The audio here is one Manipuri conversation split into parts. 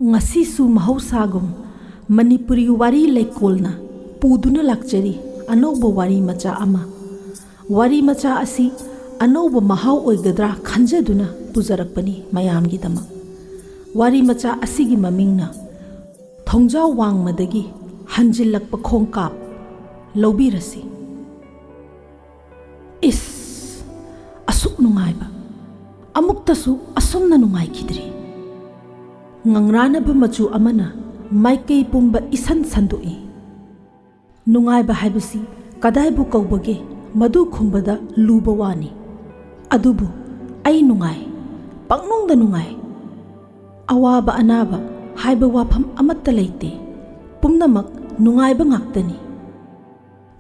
ngasisu mahosagum Manipuri wari leikolna puduna lakjari anauba wari macha ama wari macha asi anauba mahau oigadra khanjaduna pujarakpani mayamgi dama wari macha asigi mamingna thongjau wangmadagi hanjillakpa khongkap lobirasi is asuk nungaiba amuktasu asomna nungai khidri ngangrana ba machu amana maikei pumba isan sandoi nungaiba haibasi kadaibu kaubage madu khumbada luba wani adubu ai nungai pangnungda nungai awaba anaba haiba wafam amatta leite pumnamak nungaiba ngaktani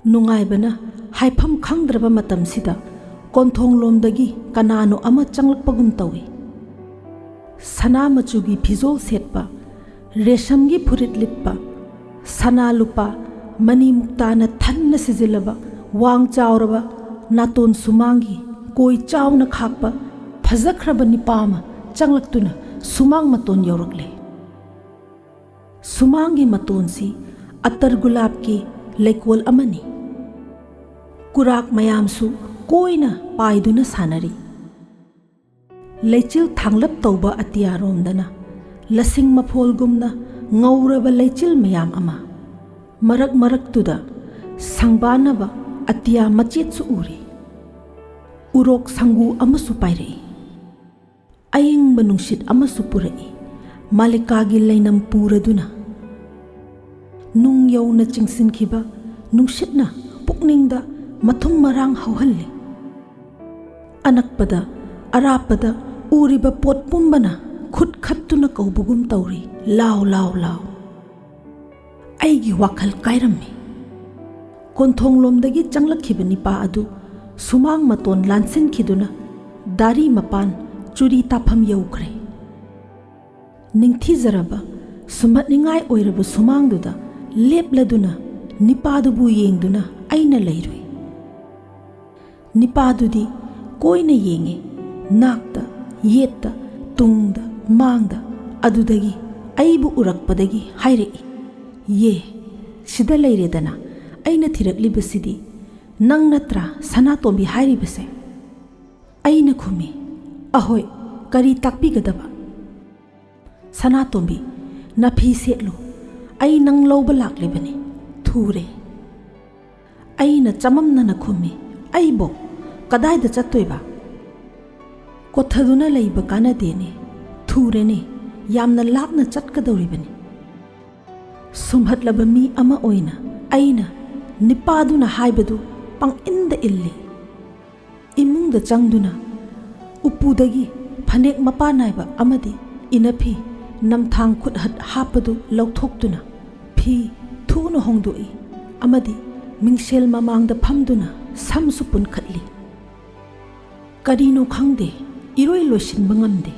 nungaibana haifam khangdraba matamsida konthong lomdagi kanano ama changlakpagum tawi sana machugi phizol setpa रेशम की फुरित लिप्पा सना लुपा मनी मुक्ताना थन्न सिजिलबा वांग चावरबा नातोन सुमांगी कोई चावना खाकपा फजख्रबा निपामा चंगलक्तुना सुमांग मतोन यौरकले सुमांगी मतोन सी अतर गुलाब की लेकोल अमनी कुराक मयामसु कोईना पाइदुना सानरी लेचिल थांगलप तौबा अतियारोमदना लसिंग मफोलगुमना ngawraba leichil mayam ama marak tuda sangbanaba atia machit su uri urok sangu amasu pairei aying manungsit amasu purai malikagi leinam puraduna nung yauna chingsin khiba nungsitna pukningda mathum marang hauhalli anakpada arapada uriba pot pumbana खुद खत्तुना कौबुगुम तौरी लाव लाव लाव आईगी वाखल कायरम्मी कोंथोंग लोमदगी चंगलखिबा निपा अदु सुमांग मतोन लानसिनखिदुना दारी मपान चुरी ताफम यौख्रे निंगथीजरबा सुमतनिंगाय ओइरबा सुमांगदुदा लेपलदुना निपादुबु येंगदुना आइना लैरुई निपादुदी कोइना येंगे नाकता येत्ता तुंगदा मांगदा अदुदगी आइबु उरकपदगी हाइरई ये सिदा लैरेदना आइना थिरकलिबसिदी नंग नत्रा सनातोंबी हाइरिबसे आइना खुमी अहोय करी ताकपिगदबा सनातोंबी नफी सेटलु आई नंग लौबा लाक्लिबनी थूरे आइना चममनना खुमी आइबो कदाइदा चत्तोइबा कोथदुना लैबा कानादेने थूरेने यामना लापना चटकदौरिबनी सुमहतलबा मी अमा ओइना आइना निपादुना हाइबदु पंगिंदा इल्ली इमुंगदा चंगदुना उपुदगी फनेक मपा नाइबा अमदी इनफी नमथांग खुदहत हापदु लौथोक्तुना फी थूना होंगदोई अमदी मिंगसेल ममांगदा फमदुना समसु पुनखतली करीनो खंगदे इरोय लोइसिनबा ngamde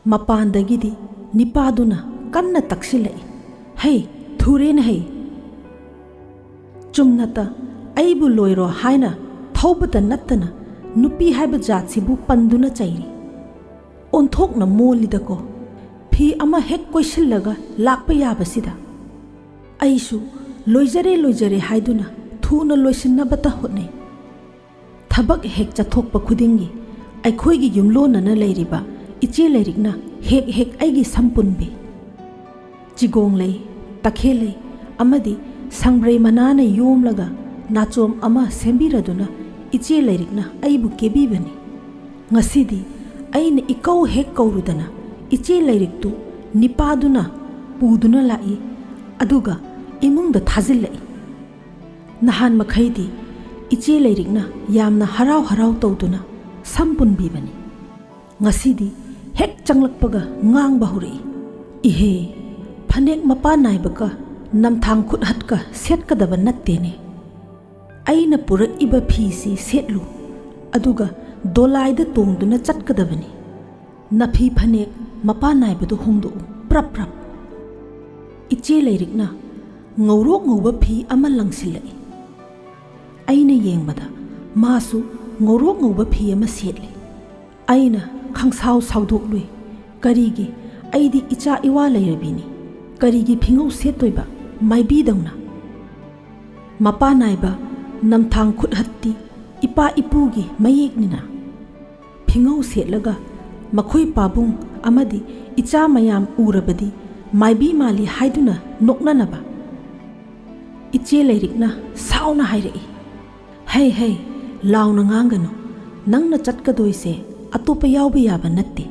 मपानदगिदी निपादुना कन्ना तक्सिलाई है थुरेन है चुमनता आइबु लोइरो हाइना थौबता नत्तना नुपी हाइबा जातसिबु पंदुना चाइरी ओंथोकना मोलिदको फी अमा हेक कोइसिल्लगा लाकपा याबसिदा आइसु लोइजरे हाइदुना थुना लोइसिन्नबता होने थबक हेक चथोकपा खुदिंगी अखोइगी युमलोनना लैरिबा इचे लैरिकना हेक हेक आइगी संपुनबी चिगोंग लै तखे लै अमदी संग्रई मनाना योमलगा नाचोम अमा सेंबिरदुना इचे लैरिकना आइबु केबीबनी ngasiदी आइना इकौ हेक कौरुदना इचे लैरिकतु निपादुना पुदुना लाई अदुगा इमुंगदा थाजिल्लै नहान मखैदी इचे लैरिकना यामना हराव हराव तौदुना संपुनबीबनी ngasiदी हेक चंगलकपगा ngang bahuri इहे फनेक मपा नाइबका नमथांग खुदहतका सेटकदबा नत्तेने आइना पुरइबा फीसी सेटलु अदुगा दोलाइदा तोंगदुना चटकदबनी नफी फनेक मपा नाइबदु होंदो प्रप प्रप इचे लैरिकना ngawrok ngawba फी अमा लंगसिल्लै आइना येंगबदा मासु ngawrok ngawba फी अमा सेटले आइना खंसाव साउदोक लुई करीगी ꯑꯩꯗꯤ ꯏꯆꯥ ꯏꯋꯥ ꯂꯩꯔꯕꯤꯅꯤ ꯀꯔꯤꯒꯤ ꯐꯤꯉꯧ ꯁꯦꯠꯇꯣꯏꯕ ꯃꯥꯏꯕꯤꯗꯧꯅ ꯃꯄꯥ ꯅꯥꯏꯕ ꯅꯝꯊꯥꯡ ꯈꯨꯠꯍꯠꯇꯤ ꯏꯄꯥ ꯏꯄꯨꯒꯤ ꯃꯌꯦꯛꯅꯤꯅ ꯐꯤꯉꯧ ꯁꯦꯠꯂꯒ ꯃꯈꯣꯏ ꯄꯥꯕꯨꯡ ꯑꯃꯗꯤ ꯏꯆꯥ ꯃꯌꯥꯝ ꯎꯔꯕꯗꯤ ꯃꯥꯏꯕꯤ ꯃꯥꯜꯂꯤ ꯍꯥꯏꯗꯨꯅ ꯅꯣꯛꯅꯅꯕ ꯏꯆꯦ ꯂꯩꯔꯤꯛꯅ ꯁꯥꯎꯅ ꯍꯥꯏꯔꯛꯏ ꯍꯩ ꯍꯩ ꯂꯥꯎꯅ ꯉꯥꯡꯒꯅꯨ ꯅꯪꯅ ꯆꯠꯀꯗꯣꯏꯁꯦ ꯑꯇꯣꯞꯄ ꯌꯥꯎꯕ ꯌꯥꯕ ꯅꯠꯇꯦ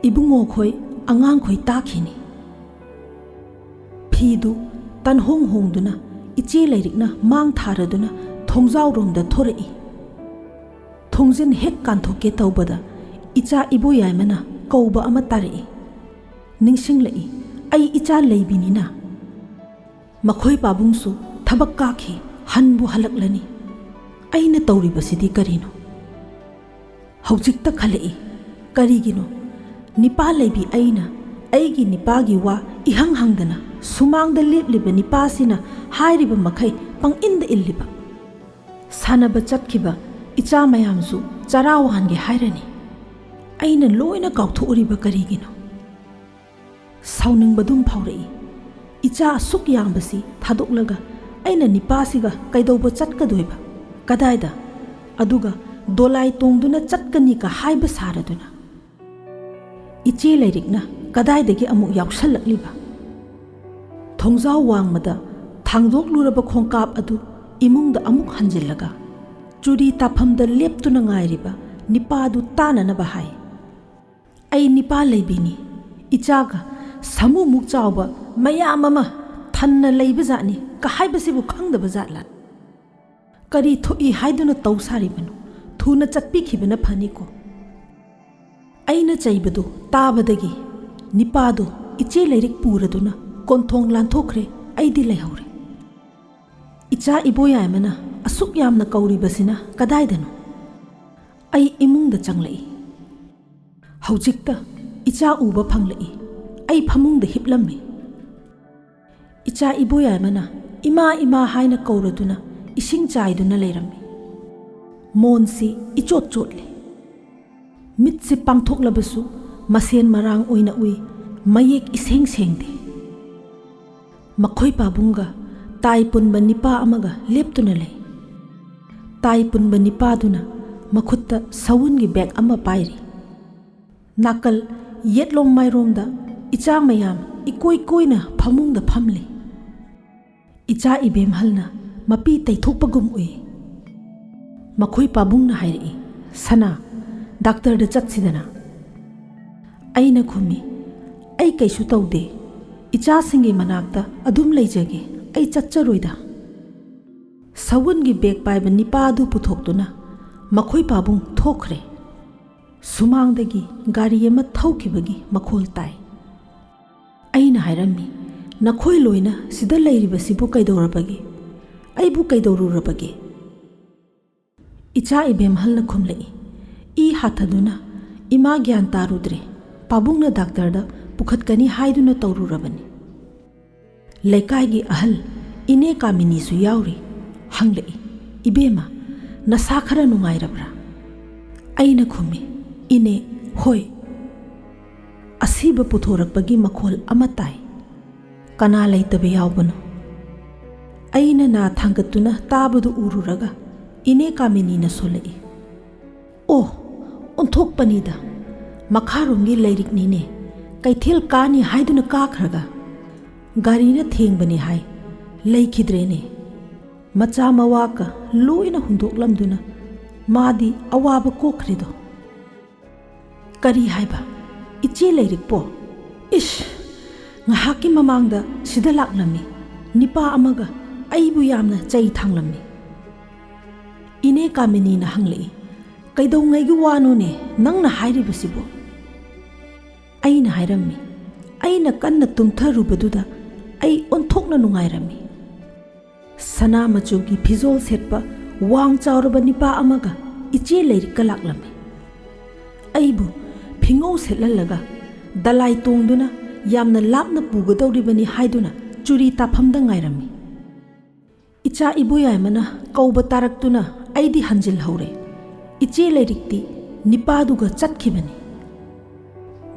ꯏꯕꯨꯡꯉꯣꯈꯣꯏ ꯑꯉꯥꯡꯈꯣꯏ ꯇꯥꯈꯤꯅꯤ ꯐꯤꯗꯨ ꯇꯟꯍꯣꯡ ꯍꯣꯡꯗꯨꯅ ꯏꯆꯦ ꯂꯩꯔꯤꯛꯅ ꯃꯥꯡ ꯊꯥꯔꯗꯨꯅ ꯊꯣꯡꯖꯥꯎꯔꯣꯝꯗ ꯊꯣꯔꯛꯏ ꯊꯣꯡꯖꯤꯟ ꯍꯦꯛ ꯀꯥꯟꯊꯣꯛꯀꯦ ꯇꯧꯕꯗ ꯏꯆꯥ ꯏꯕꯣꯌꯥꯏꯃꯅ ꯀꯧꯕ ꯑꯃ ꯇꯥꯔꯛꯏ ꯅꯤꯡꯁꯤꯡꯂꯛꯏ ꯑꯩ ꯏꯆꯥ ꯂꯩꯕꯤꯅꯤꯅ ꯃꯈꯣꯏ ꯄꯥꯕꯨꯡꯁꯨ ꯊꯕꯛ ꯀꯥꯈꯤ ꯍꯟꯕꯨ ꯍꯜꯂꯛꯂꯅꯤ ꯑꯩꯅ ꯇꯧꯔꯤꯕꯁꯤꯗꯤ ꯀꯔꯤꯅꯣ ꯍꯧꯖꯤꯛꯇ ꯈꯜꯂꯛꯏ ꯀꯔꯤꯒꯤꯅꯣ ꯅꯤꯄꯥ ꯂꯩꯕꯤ ꯑꯩꯅ ꯑꯩꯒꯤ ꯅꯤꯄꯥꯒꯤ ꯋꯥ ꯏꯍꯪ ꯍꯪꯗꯅ ꯁꯨꯃꯥꯡꯗ ꯂꯦꯞꯂꯤꯕ ꯅꯤꯄꯥꯁꯤꯅ ꯍꯥꯏꯔꯤꯕ ꯃꯈꯩ ꯄꯪꯏꯟꯗ ꯏꯜꯂꯤꯕ ꯁꯥꯟꯅꯕ ꯆꯠꯈꯤꯕ ꯏꯆꯥ ꯃꯌꯥꯝꯁꯨ ꯆꯔꯥ ꯋꯥꯟꯒꯦ ꯍꯥꯏꯔꯅꯤ ꯑꯩꯅ ꯂꯣꯏꯅ ꯀꯥꯎꯊꯣꯛꯎꯔꯤꯕ ꯀꯔꯤꯒꯤꯅꯣ ꯁꯥꯎꯅꯤꯡꯕꯗꯨꯝ ꯐꯥꯎꯔꯛꯏ ꯏꯆꯥ ꯑꯁꯨꯛ ꯌꯥꯝꯕꯁꯤ ꯊꯥꯗꯣꯛꯂꯒ ꯑꯩꯅ ꯅꯤꯄꯥꯁꯤꯒ ꯀꯩꯗꯧꯕ ꯆꯠꯀꯗꯣꯏꯕ ꯀꯗꯥꯏꯗ ꯑꯗꯨꯒ ꯗꯣꯂꯥꯏ ꯇꯣꯡꯗꯨꯅ ꯆꯠꯀꯅꯤꯒ ꯍꯥꯏꯕ ꯁꯥꯔꯗꯨꯅ ꯏꯆꯦ ꯂꯩꯔꯤꯛꯅ ꯀꯗꯥꯏꯗꯒꯤ ꯑꯃꯨꯛ ꯌꯥꯎꯁꯜꯂꯛꯂꯤꯕ ꯊꯣꯡꯖꯥꯎ ꯋꯥꯡꯃꯗ ꯊꯥꯡꯗꯣꯛꯂꯨꯔꯕ ꯈꯣꯡꯀꯥꯞ ꯑꯗꯨ ꯏꯃꯨꯡꯗ ꯑꯃꯨꯛ ꯍꯟꯖꯤꯜꯂꯒ ꯆꯨꯔꯤ ꯇꯥꯐꯝꯗ ꯂꯦꯞꯇꯨꯅ ꯉꯥꯏꯔꯤꯕ ꯅꯤꯄꯥꯗꯨ ꯇꯥꯅꯅꯕ ꯍꯥꯏ ꯑꯩ ꯅꯤꯄꯥ ꯂꯩꯕꯤꯅꯤ ꯏꯆꯥꯒ ꯁꯥꯃꯨꯃꯨꯛ ꯆꯥꯎꯕ ꯃꯌꯥꯝ ꯑꯃ ꯊꯟꯅ ꯂꯩꯕ ꯖꯥꯠꯅꯤ ꯀ ꯍꯥꯏꯕꯁꯤꯕꯨ ꯈꯪꯗꯕ ꯖꯥꯠꯂꯥ ꯀꯔꯤ ꯊꯣꯛꯏ ꯍꯥꯏꯗꯨꯅ ꯇꯧ ꯁꯥꯔꯤꯕꯅꯣ ꯊꯨꯅ ꯆꯠꯄꯤꯈꯤꯕꯅ ꯐꯅꯤꯀꯣ ꯑꯩꯅ ꯆꯩꯕꯗꯨ ꯇꯥꯕꯗꯒꯤ ꯅꯤꯄꯥꯗꯨ ꯏꯆꯦ ꯂꯩꯔꯤꯛ ꯄꯨꯔꯗꯨꯅ ꯀꯣꯟꯊꯣꯡ ꯂꯥꯟꯊꯣꯛꯈ꯭ꯔꯦ ꯑꯩꯗꯤ ꯂꯩꯍꯧꯔꯦ ꯏꯆꯥ ꯏꯕꯣꯌꯥꯏꯃꯅ ꯑꯁꯨꯛ ꯌꯥꯝꯅ ꯀꯧꯔꯤꯕꯁꯤꯅ ꯀꯗꯥꯏꯗꯅꯣ ꯑꯩ ꯏꯃꯨꯡꯗ ꯆꯪꯂꯛꯏ ꯍꯧꯖꯤꯛꯇ ꯏꯆꯥ ꯎꯕ ꯐꯪꯂꯛꯏ ꯑꯩ ꯐꯃꯨꯡꯗ ꯍꯤꯞꯂꯝꯃꯤ ꯏꯆꯥ ꯏꯕꯣꯌꯥꯏꯃꯅ ꯏꯃꯥ ꯏꯃꯥ ꯍꯥꯏꯅ ꯀꯧꯔꯗꯨꯅ ꯏꯁꯤꯡ ꯆꯥꯏꯗꯨꯅ ꯂꯩꯔꯝꯃꯤ ꯃꯣꯟꯁꯤ ꯏꯆꯣꯠ ꯆꯣꯠꯂꯤ ꯃꯤꯠꯁꯤ ꯄꯥꯡꯊꯣꯛꯂꯕꯁꯨ ꯃꯁꯦꯟ ꯃꯔꯥꯡ ꯑꯣꯏꯅ ꯎꯏ ꯃꯌꯦꯛ ꯏꯁꯦꯡ ꯁꯦꯡꯗꯦ ꯃꯈꯣꯏ ꯄꯥꯕꯨꯡꯒ ꯇꯥꯏ ꯄꯨꯟꯕ ꯅꯤꯄꯥ ꯑꯃꯒ ꯂꯦꯞꯇꯨꯅ ꯂꯩ ꯇꯥꯏ ꯄꯨꯟꯕ ꯅꯤꯄꯥꯗꯨꯅ ꯃꯈꯨꯠꯇ ꯁꯎꯟꯒꯤ ꯕꯦꯛ ꯑꯃ ꯄꯥꯏꯔꯤ ꯅꯥꯀꯜ ꯌꯦꯠꯂꯣꯝ ꯃꯥꯏꯔꯣꯝꯗ ꯏꯆꯥ ꯃꯌꯥꯝ ꯏꯀꯣꯏ ꯀꯣꯏꯅ ꯐꯃꯨꯡꯗ ꯐꯝꯂꯤ ꯏꯆꯥ ꯏꯕꯦꯝꯍꯜꯅ ꯃꯄꯤ ꯇꯩꯊꯣꯛꯄꯒꯨꯝ ꯎꯏ ꯃꯈꯣꯏ ꯄꯥꯕꯨꯡꯅ ꯍꯥꯏꯔꯛꯏ ꯁꯅꯥ ꯗꯥꯛꯇꯔꯗ ꯆꯠꯁꯤꯗꯅ ꯑꯩꯅ ꯈꯨꯝꯃꯤ ꯑꯩ ꯀꯩꯁꯨ ꯇꯧꯗꯦ ꯏꯆꯥꯁꯤꯡꯒꯤ ꯃꯅꯥꯛꯇ ꯑꯗꯨꯝ ꯂꯩꯖꯒꯦ ꯑꯩ ꯆꯠꯆꯔꯣꯏꯗ ꯁꯎꯟꯒꯤ ꯕꯦꯛ ꯄꯥꯏꯕ ꯅꯤꯄꯥ ꯑꯗꯨ ꯄꯨꯊꯣꯛꯇꯨꯅ ꯃꯈꯣꯏ ꯄꯥꯕꯨꯡ ꯊꯣꯛꯈ꯭ꯔꯦ ꯁꯨꯃꯥꯡꯗꯒꯤ ꯒꯥꯔꯤ ꯑꯃ ꯊꯧꯈꯤꯕꯒꯤ ꯃꯈꯣꯜ ꯇꯥꯏ ꯑꯩꯅ ꯍꯥꯏꯔꯝꯃꯤ ꯅꯈꯣꯏ ꯂꯣꯏꯅ ꯁꯤꯗ ꯂꯩꯔꯤꯕꯁꯤꯕꯨ ꯀꯩꯗꯧꯔꯕꯒꯦ ꯑꯩꯕꯨ ꯀꯩꯗꯧꯔꯨꯔꯕꯒꯦ ꯏꯆꯥ ꯏꯕꯦꯝꯍꯜꯅ ꯈꯨꯝꯂꯛꯏ ꯏ ꯍꯥꯊꯗꯨꯅ ꯏꯃꯥ ꯒ꯭ꯌꯥꯟ ꯇꯥꯔꯨꯗ꯭ꯔꯦ ꯄꯥꯕꯨꯡꯅ ꯗꯥꯛꯇꯔꯗ ꯄꯨꯈꯠꯀꯅꯤ ꯍꯥꯏꯗꯨꯅ ꯇꯧꯔꯨꯔꯕꯅꯤ ꯂꯩꯀꯥꯏꯒꯤ ꯑꯍꯜ ꯏꯅꯦ ꯀꯥꯃꯤꯅꯤꯁꯨ ꯌꯥꯎꯔꯤ ꯍꯪꯂꯛꯏ ꯏꯕꯦꯝꯃ ꯅꯁꯥ ꯈꯔ ꯅꯨꯡꯉꯥꯏꯔꯕ꯭ꯔꯥ ꯑꯩꯅ ꯈꯨꯝꯃꯤ ꯏꯅꯦ ꯍꯣꯏ ꯑꯁꯤꯕ ꯄꯨꯊꯣꯔꯛꯄꯒꯤ ꯃꯈꯣꯜ ꯑꯃ ꯇꯥꯏ ꯀꯅꯥ ꯂꯩꯇꯕ ꯌꯥꯎꯕꯅꯣ ꯑꯩꯅ ꯅꯥ ꯊꯥꯡꯒꯠꯇꯨꯅ ꯇꯥꯕꯗꯨ ꯎꯔꯨꯔꯒ ꯏꯅꯦ ꯀꯥꯃꯤꯅꯤꯅ ꯁꯣꯜꯂꯛꯏ ꯑꯣ ꯑꯣꯟꯊꯣꯛꯄꯅꯤꯗ ꯃꯈꯥꯔꯣꯝꯒꯤ ꯂꯩꯔꯤꯛꯅꯤꯅꯦ ꯀꯩꯊꯦꯜ ꯀꯥꯅꯤ ꯍꯥꯏꯗꯨꯅ ꯀꯥꯈ꯭ꯔꯒ ꯒꯥꯔꯤꯅ ꯊꯦꯡꯕꯅꯤ ꯍꯥꯏ ꯂꯩꯈꯤꯗ꯭ꯔꯦꯅꯦ ꯃꯆꯥ ꯃꯋꯥꯒ ꯂꯣꯏꯅ ꯍꯨꯟꯗꯣꯛꯂꯝꯗꯨꯅ ꯃꯥꯗꯤ ꯑꯋꯥꯕ ꯀꯣꯛꯈ꯭ꯔꯦꯗꯣ ꯀꯔꯤ ꯍꯥꯏꯕ ꯏꯆꯦ ꯂꯩꯔꯤꯛꯄꯣ ꯏꯁ ꯉꯥꯏꯍꯥꯛꯀꯤ ꯃꯃꯥꯡꯗ ꯁꯤꯗ ꯂꯥꯛꯂꯝꯃꯤ ꯅꯤꯄꯥ ꯑꯃꯒ ꯑꯩꯕꯨ ꯌꯥꯝꯅ ꯆꯩ ꯊꯥꯡꯂꯝꯃꯤ ꯏꯅꯦ ꯀꯥꯃꯤꯅꯤꯅ ꯍꯪꯂꯛꯏ ꯀꯩꯗꯧꯉꯩꯒꯤ ꯋꯥꯅꯣꯅꯦ ꯅꯪꯅ ꯍꯥꯏꯔꯤꯕꯁꯤꯕꯨ ꯑꯩꯅ ꯍꯥꯏꯔꯝꯃꯤ ꯑꯩꯅ ꯀꯟꯅ ꯇꯨꯝꯊꯔꯨꯕꯗꯨꯗ ꯑꯩ ꯑꯣꯟꯊꯣꯛꯅ ꯅꯨꯡꯉꯥꯏꯔꯝꯃꯤ ꯁꯅꯥ ꯃꯆꯨꯒꯤ ꯐꯤꯖꯣꯜ ꯁꯦꯠꯄ ꯋꯥꯡ ꯆꯥꯎꯔꯕ ꯅꯤꯄꯥ ꯑꯃꯒ ꯏꯆꯦ ꯂꯩꯔꯤꯛꯀ ꯂꯥꯛꯂꯝꯃꯤ ꯑꯩꯕꯨ ꯐꯤꯉꯧ ꯁꯦꯠꯍꯜꯂꯒ ꯗꯂꯥꯏ ꯇꯣꯡꯗꯨꯅ ꯌꯥꯝꯅ ꯂꯥꯞꯅ ꯄꯨꯒꯗꯧꯔꯤꯕꯅꯤ ꯍꯥꯏꯗꯨꯅ ꯆꯨꯔꯤ ꯇꯥꯐꯝꯗ ꯉꯥꯏꯔꯝꯃꯤ ꯏꯆꯥ ꯏꯕꯣꯌꯥꯏꯃꯅ ꯀꯧꯕ ꯇꯥꯔꯛꯇꯨꯅ ꯑꯩꯗꯤ ꯍꯟꯖꯤꯜꯍꯧꯔꯦ ꯏꯆꯦ ꯂꯩꯔꯤꯛꯇꯤ ꯅꯤꯄꯥꯗꯨꯒ ꯆꯠꯈꯤꯕꯅꯤ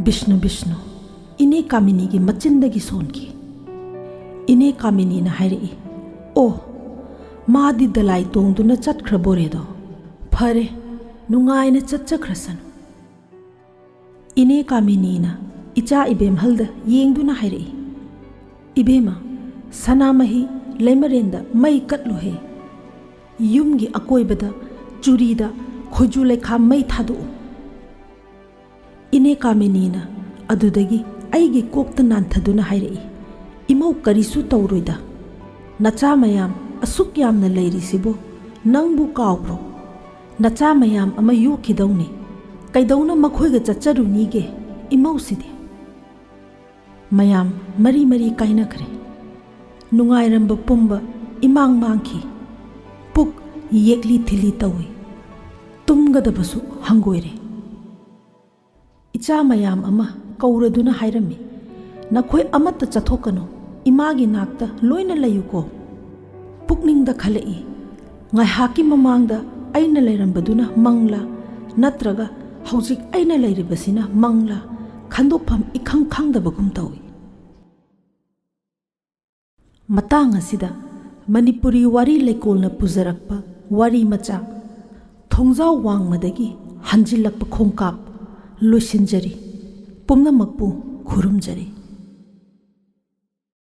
ꯕꯤष्ꯅꯨ ꯕꯤष्ꯅꯨ इने कामिनीगी मचिंदगी सोनकी। इने कामिनीना हायरई, ओ मादी दलाई तोंदुना चटख्रबोरेदो, फरे नुंगाइना चटचख्रसनु। इने कामिनीना इचा इबेमहलदा येंगदुना हायरई, इबेमा सनामही लेमरेंदा मई कटलुहे, युमगी अकोइबदा चुरीदा खोजु लेखा मई थादो। इने कामिनीना अदुदगी अइगी कोक्ता नांथदुना हायरई, इमौ करिसु तौरोइदा, नचा मयाम असुक यामना लैरिसिबो नंगबु कावब्रो, नचा मयाम अमा योखिदौनी, कैदौना मखोइगा चच्चरुनीगे इमौसिदे। मयाम मरी मरी काइनखरे, नुंगाइरंबा पुंबा इमांग मांखी, पुक येकली थिली तौई, तुमगदबसु हंगोइरे। इचा मयाम अमा कौरदुना हायरमी, नखोय अमत्ता चथोकनो, Imangi नाक्ता लोइना लयुको। पुकनिंगदा खलई, ngaihaki mamangda aina leirambaduna mangla natraga hauzik aina leiribasina mangla khandopam ikhang khangdabagum tawi. Matang asida Manipuri wari leikolna puzarakpa wari macha thongjaw wangmadagi hanjilakpa khongkap loisinjari pumnamakpu khurumjari.